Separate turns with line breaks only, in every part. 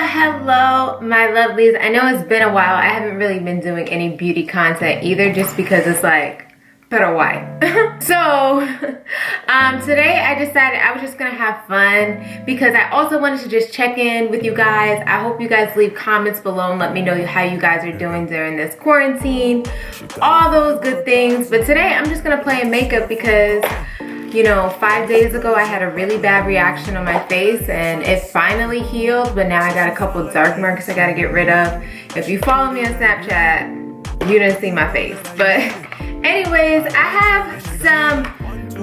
Hello my lovelies. I know it's been a while. I haven't really been doing any beauty content either, just because it's like, pero why? So today I decided I was just gonna have fun because I also wanted to just check in with you guys. I hope you guys leave comments below and let me know how you guys are doing during this quarantine, all those good things. But today I'm just gonna play in makeup because, you know, 5 days ago I had a really bad reaction on my face and it finally healed, but now I got a couple dark marks I gotta get rid of. If you follow me on Snapchat, you didn't see my face. But anyways, I have some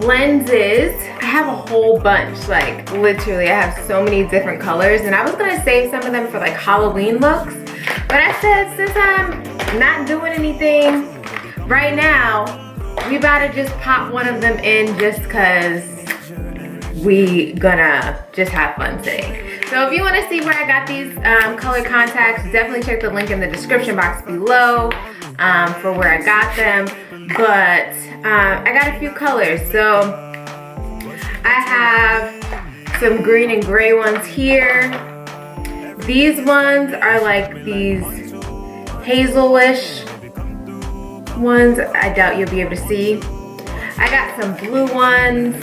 lenses. I have a whole bunch, like literally I have so many different colors, and I was gonna save some of them for like Halloween looks, but I said since I'm not doing anything right now, we about to just pop one of them in just cause we gonna just have fun today. So if you wanna see where I got these color contacts, definitely check the link in the description box below for where I got them. But I got a few colors. So I have some green and gray ones here. These ones are like these hazelish ones. I doubt you'll be able to see. I got some blue ones.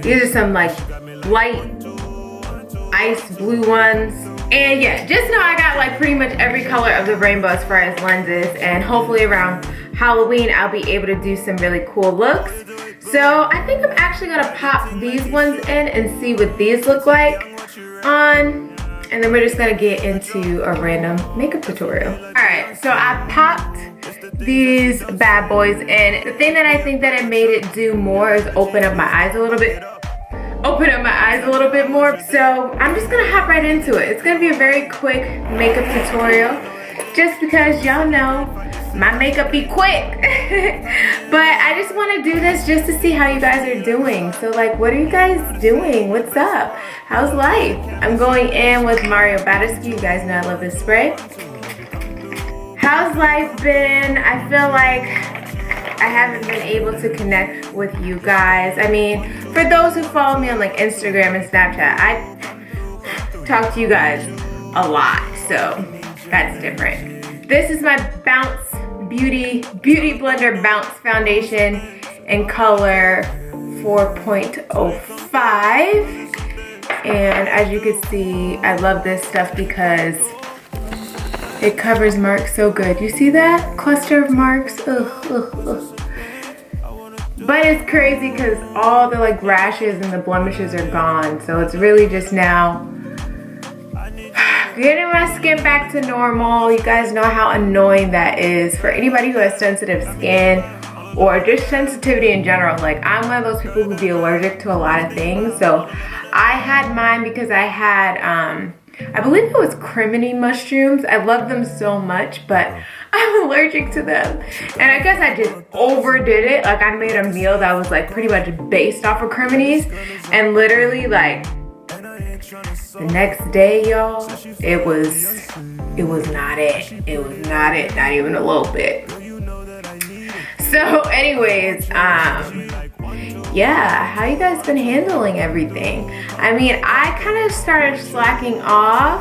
These are some like light ice blue ones. And yeah, just know I got like pretty much every color of the rainbow as far as lenses, and hopefully around Halloween I'll be able to do some really cool looks. So I think I'm actually gonna pop these ones in and see what these look like on, and then we're just gonna get into a random makeup tutorial. All right, so I popped these bad boys in. The thing that I think that it made it do more is open up my eyes a little bit. More. So I'm just gonna hop right into it. It's gonna be a very quick makeup tutorial just because y'all know my makeup be quick. But I just want to do this just to see how you guys are doing. So like, what are you guys doing? What's up? How's life? I'm going in with Mario Badescu. You guys know I love this spray. How's life been? I feel like I haven't been able to connect with you guys. I mean, for those who follow me on like Instagram and Snapchat, I talk to you guys a lot, so that's different. This is my Bounce Beauty Blender Bounce Foundation in color 4.05. And as you can see, I love this stuff because it covers marks so good. You see that cluster of marks? Ugh. But it's crazy because all the like rashes and the blemishes are gone. So it's really just now getting my skin back to normal. You guys know how annoying that is for anybody who has sensitive skin or just sensitivity in general. Like, I'm one of those people who be allergic to a lot of things. So I had mine because I had I believe it was crimini mushrooms. I love them so much, but I'm allergic to them. And I guess I just overdid it. Like, I made a meal that was like pretty much based off of criminis, and literally like the next day, y'all, it was not it. It was not it, not even a little bit. So anyways, yeah, how you guys been handling everything? I mean, I kind of started slacking off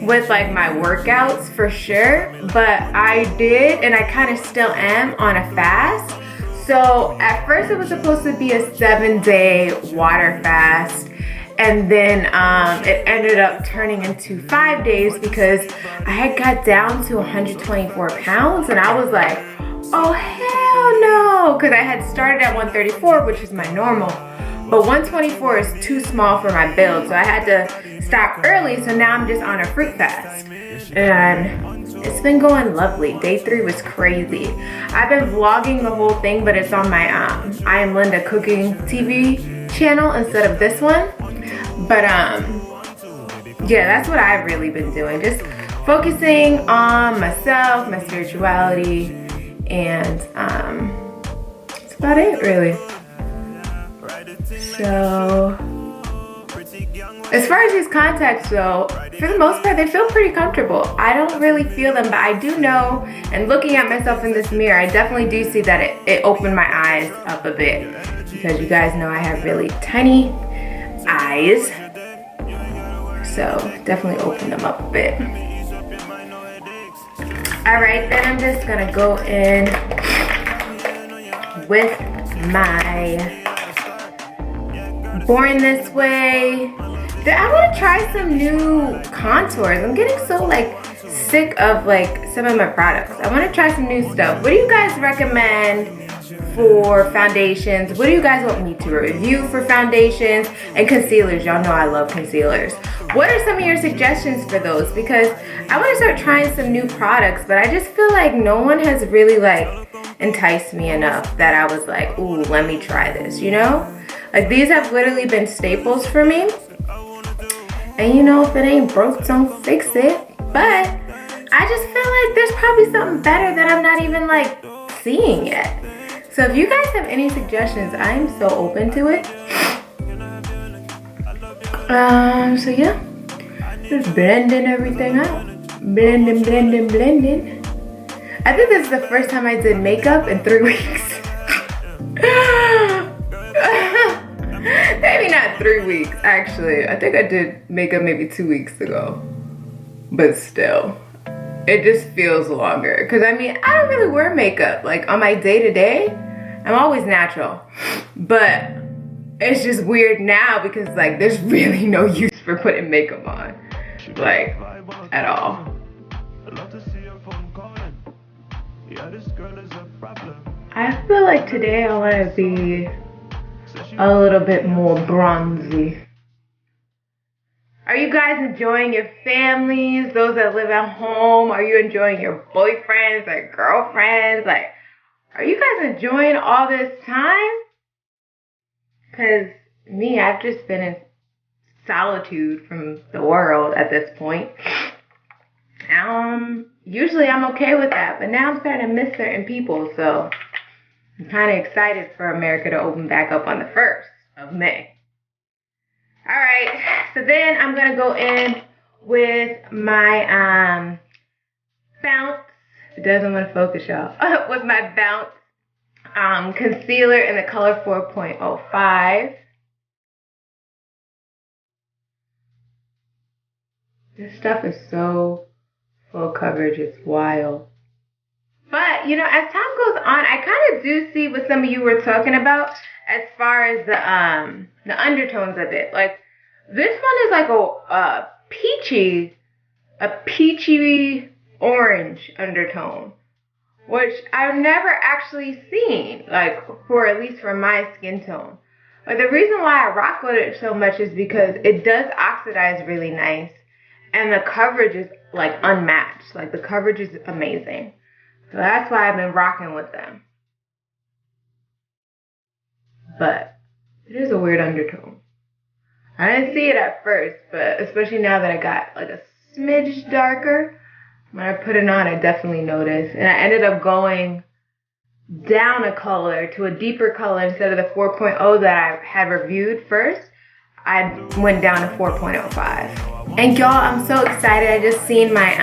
with like my workouts for sure, but I did, and I kind of still am on a fast. So at first it was supposed to be a 7-day water fast, and then it ended up turning into 5 days because I had got down to 124 pounds, and I was like, oh hell no, because I had started at 134, which is my normal, but 124 is too small for my build, so I had to stop early. So now I'm just on a fruit fast, and it's been going lovely. Day 3 was crazy. I've been vlogging the whole thing, but it's on my I Am Linda cooking TV channel instead of this one. But yeah, that's what I've really been doing, just focusing on myself, my spirituality, and that's about it really. So as far as these contacts though, for the most part they feel pretty comfortable. I don't really feel them, but I do know, and looking at myself in this mirror, I definitely do see that it opened my eyes up a bit, because you guys know I have really tiny eyes. So definitely open them up a bit. All right, then I'm just gonna go in with my Born This Way. I want to try some new contours. I'm getting so like sick of like some of my products. I want to try some new stuff. What do you guys recommend for foundations? What do you guys want me to review for foundations and concealers? Y'all know I love concealers. What are some of your suggestions for those? Because I want to start trying some new products, but I just feel like no one has really like enticed me enough that I was like, ooh, let me try this, you know? Like these have literally been staples for me. And you know, if it ain't broke, don't fix it. But I just feel like there's probably something better that I'm not even like seeing yet. So if you guys have any suggestions, I'm so open to it. So yeah, just blending everything out. Blending, blending, blending. I think this is the first time I did makeup in 3 weeks. Maybe not 3 weeks, actually. I think I did makeup maybe 2 weeks ago. But still, it just feels longer. Because I mean, I don't really wear makeup. Like on my day-to-day, I'm always natural. But it's just weird now because like there's really no use for putting makeup on. Like, at all. I feel like today I want to be a little bit more bronzy. Are you guys enjoying your families, those that live at home? Are you enjoying your boyfriends or girlfriends? Like, are you guys enjoying all this time? Because me, I've just been in solitude from the world at this point. Usually I'm okay with that, but now I'm starting to miss certain people, so I'm kind of excited for America to open back up on the 1st of May. All right, so then I'm gonna go in with my Bounce. It doesn't want to focus, y'all. With my Bounce concealer in the color 4.05. This stuff is so full coverage, it's wild. But, you know, as time goes on, I kind of do see what some of you were talking about as far as the undertones of it. Like, this one is like a peachy orange undertone, which I've never actually seen, like, for at least for my skin tone. But the reason why I rock with it so much is because it does oxidize really nice, and the coverage is, like, unmatched. Like, the coverage is amazing. So that's why I've been rocking with them. But it is a weird undertone. I didn't see it at first, but especially now that I got like a smidge darker, when I put it on, I definitely noticed. And I ended up going down a color to a deeper color instead of the 4.0 that I had reviewed first. I went down to 4.05. And y'all, I'm so excited. I just seen my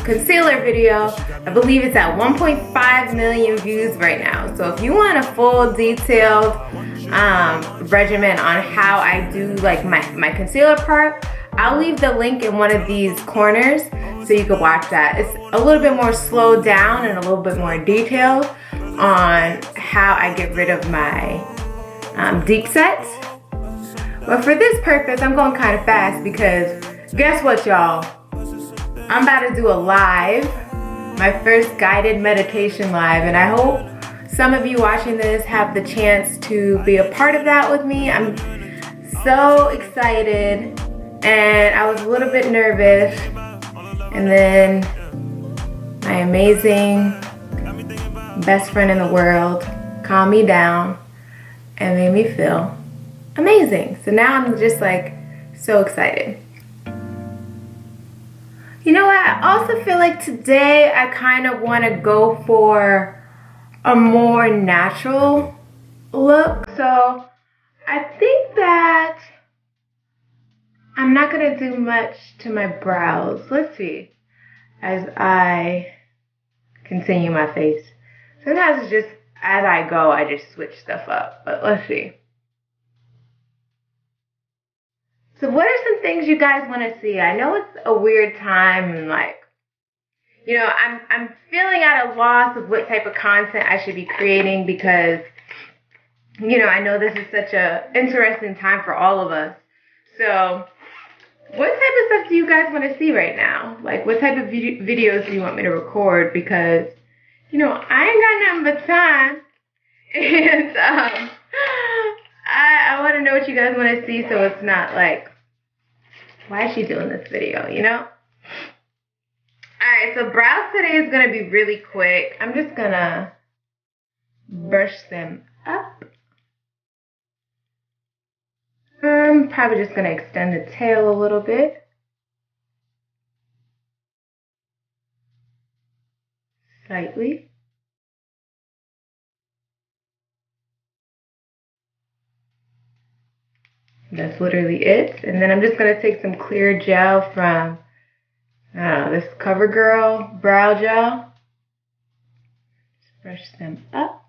concealer video. I believe it's at 1.5 million views right now. So if you want a full detailed regimen on how I do like my concealer part, I'll leave the link in one of these corners so you can watch that. It's a little bit more slowed down and a little bit more detailed on how I get rid of my deep sets. But for this purpose, I'm going kind of fast because guess what, y'all? I'm about to do a live, my first guided meditation live, and I hope some of you watching this have the chance to be a part of that with me. I'm so excited, and I was a little bit nervous, and then my amazing best friend in the world calmed me down and made me feel amazing. So now I'm just like so excited. You know what? I also feel like today I kind of want to go for a more natural look. So I think that I'm not going to do much to my brows. Let's see. As I continue my face. Sometimes it's just as I go, I just switch stuff up. But let's see. So what are some things you guys want to see? I know it's a weird time and like, you know, I'm feeling at a loss of what type of content I should be creating because, you know, I know this is such a interesting time for all of us. So what type of stuff do you guys want to see right now? Like, what type of videos do you want me to record? Because, you know, I ain't got nothing but time. And I want to know what you guys want to see so it's not like, why is she doing this video, you know? Alright, so brows today is going to be really quick. I'm just going to brush them up. I'm probably just going to extend the tail a little bit. Slightly. That's literally it. And then I'm just going to take some clear gel from, I don't know, this CoverGirl brow gel. Just brush them up.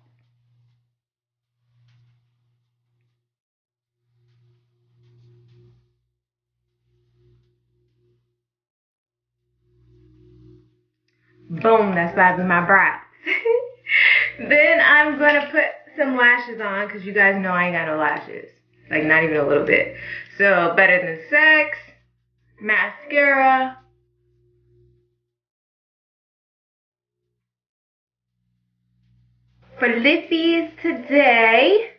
Boom, that's vibing my brows. Then I'm going to put some lashes on because you guys know I ain't got no lashes. Like, not even a little bit. So, Better Than Sex, mascara. For lippies today,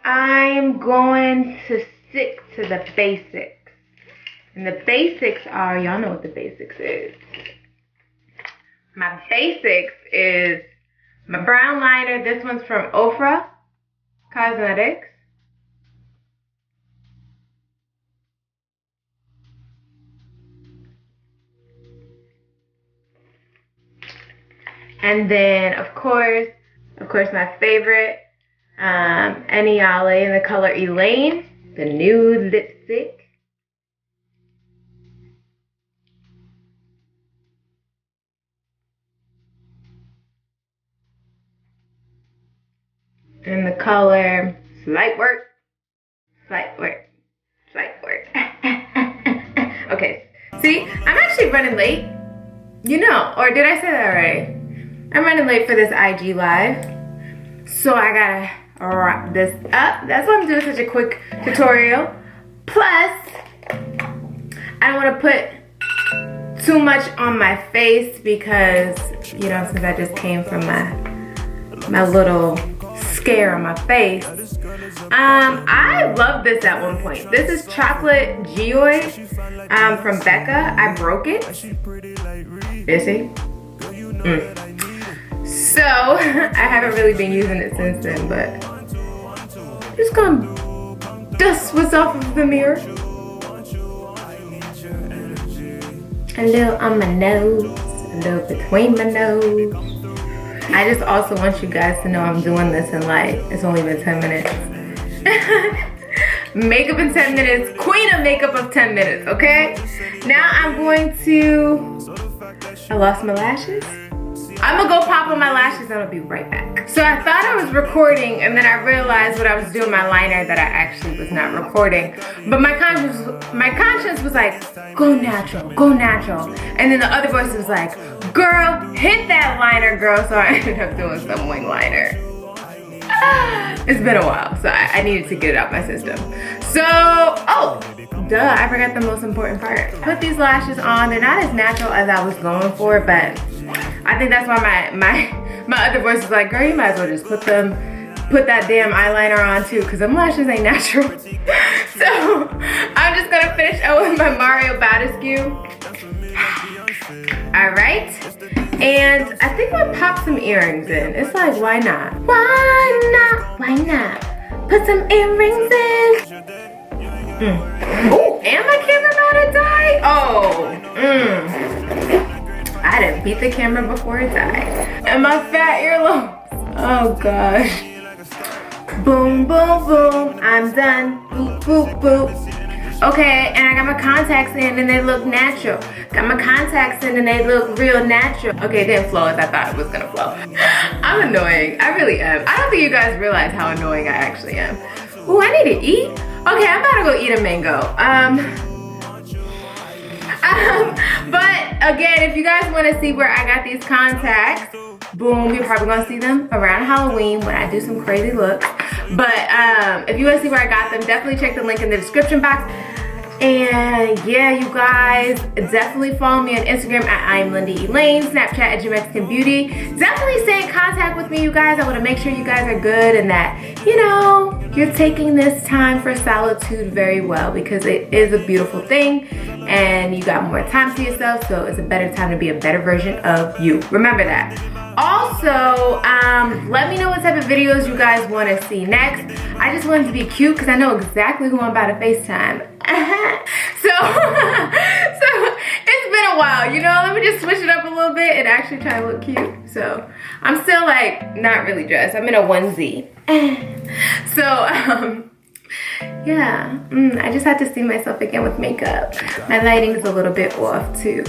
I'm going to stick to the basics. And the basics are, y'all know what the basics is. My basics is my brown liner. This one's from Ofra Cosmetics. And then, of course, my favorite, iamLindaElaine in the color Elaine, the nude lipstick. In the color Slight Work. Okay, see, I'm actually running late. You know, or did I say that already? I'm running late for this IG live. So I gotta wrap this up. That's why I'm doing such a quick tutorial. Plus, I don't want to put too much on my face because, you know, since I just came from my little scare on my face. I loved this at one point. This is Chocolate Geoid from Becca. I broke it. Is he? So, I haven't really been using it since then, but I'm just gonna dust what's off of the mirror. A little on my nose, a little between my nose. I just also want you guys to know I'm doing this in like, it's only been 10 minutes. Makeup in 10 minutes, queen of makeup of 10 minutes, okay? Now I'm going to, I lost my lashes. I'm gonna go pop on my lashes and I'll be right back. So I thought I was recording and then I realized when I was doing my liner that I actually was not recording. But my conscience was like, go natural, go natural. And then the other voice was like, girl, hit that liner, girl. So I ended up doing some wing liner. It's been a while, so I needed to get it out my system. So, oh, duh, I forgot the most important part. Put these lashes on. They're not as natural as I was going for, but I think that's why my other voice was like, girl, you might as well just put that damn eyeliner on too, because them lashes ain't natural. So, I'm just gonna finish up with my Mario Badescu. All right. And I think I'll pop some earrings in. It's like, why not? Why not? Why not? Put some earrings in. Oh, and my camera about to die? Oh, I didn't beat the camera before it died. And my fat earlobes. Oh gosh. Boom, boom, boom. I'm done. Boop, boop, boop. Okay, and I got my contacts in and they look natural. Got my contacts in and they look real natural. Okay, it didn't flow as I thought it was gonna flow. I'm annoying, I really am. I don't think you guys realize how annoying I actually am. Ooh, I need to eat. Okay, I'm about to go eat a mango. But again, if you guys want to see where I got these contacts, boom, you're probably gonna see them around Halloween when I do some crazy looks. But if you want to see where I got them, definitely check the link in the description box. And yeah, you guys, definitely follow me on Instagram at iamLindaElaine, Snapchat at JamexicBeauty. Definitely stay in contact with me, you guys. I want to make sure you guys are good and that, you know, you're taking this time for solitude very well, because it is a beautiful thing and you got more time to yourself, so it's a better time to be a better version of you. Remember that. Also, let me know what type of videos you guys want to see next. I just wanted to be cute because I know exactly who I'm about to FaceTime. So it's been a while, you know. Let me just switch it up a little bit and actually try to look cute. So I'm still like not really dressed. I'm in a onesie. So yeah, I just had to see myself again with makeup. My lighting is a little bit off too.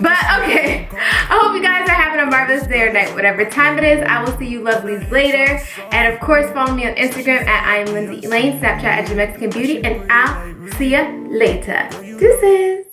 But okay, I hope you guys are having a marvelous day or night, whatever time it is. I will see you lovelies later. And of course, follow me on Instagram at iamLindaElaine, Snapchat at JamexicBeauty, and I'll see ya later. Deuces.